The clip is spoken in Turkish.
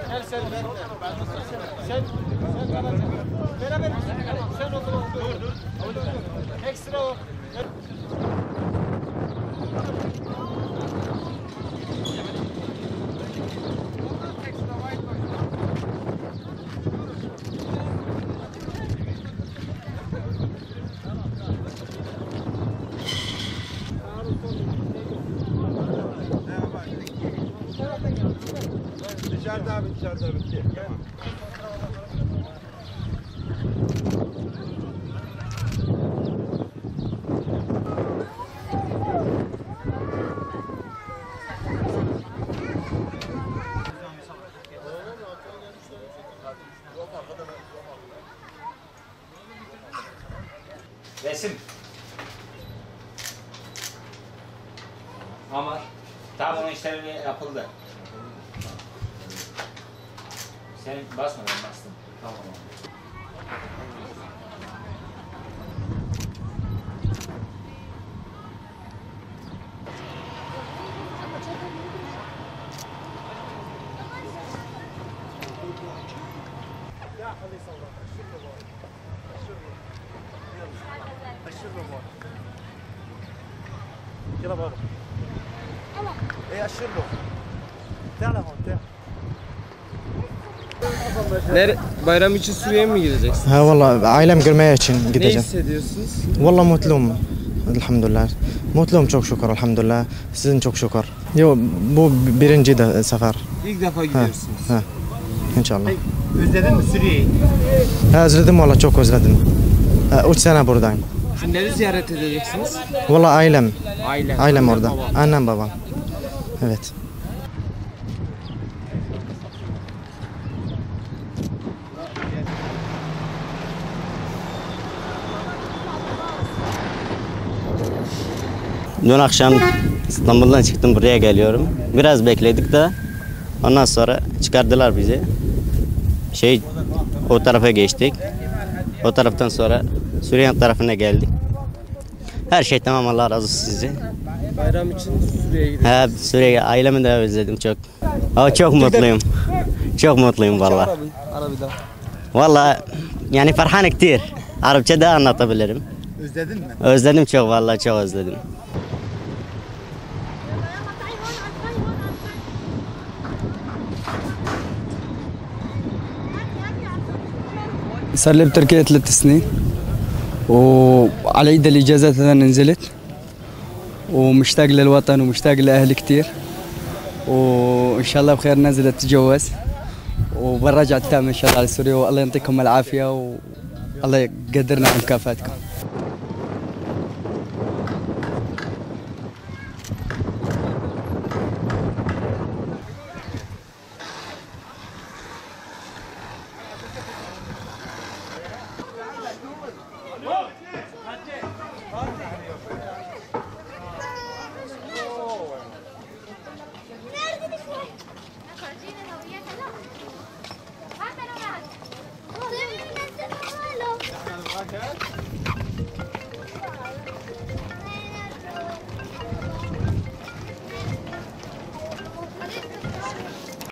Gel sen. Sen kalacaksın. Beraber sen otur. Dur. Ekstra o. Dışarıda abi bitti. Tamam. Resim. Ama tam onun işleri yapıldı. Sen basma, ben bastım. Tamam. يلا بابا ايه اشربه تعال هون Bayram için Suriye'ye mi gideceksin? Ha valla ailem görmeye için Ne gideceğim. hissediyorsunuz? Valla mutluyum. Elhamdülillah. Mutluyum çok şükür elhamdülillah. Sizin çok şükür. Yo bu birinci de sefer. İlk defa gidiyorsunuz. Ha. İnşallah. özledin mi Suriye'yi? Ha, özledim valla çok özledim. 3 sene buradayım. Kimleri ziyaret edeceksiniz? Valla ailem. Ailem. Ailem Annem, orada. babam. Annem babam. Evet. Dün akşam İstanbul'dan çıktım, buraya geliyorum. Biraz bekledik de ondan sonra çıkardılar bizi. O tarafa geçtik. O taraftan sonra Suriye tarafına geldik. Her şey tamam, Allah razı olsun sizi. Bayram için Suriye'ye gidiyorsunuz. He, Suriye ailemi de özledim çok. Ama çok mutluyum. Çok mutluyum valla. Arabida. Valla yani farhan ktir. Arapça da anlatabilirim. Özledin mi? Özledim çok, valla çok özledim. صار لي بتركيا 3 سنين وعلى عيد الإجازات أنا نزلت ومشتاق للوطن ومشتاق لأهلي كتير وإن شاء الله بخير نازل أتجوز وبنرجع تام إن شاء الله على سوريا والله يعطيكم العافية والله يقدرنا بمكافاتكم.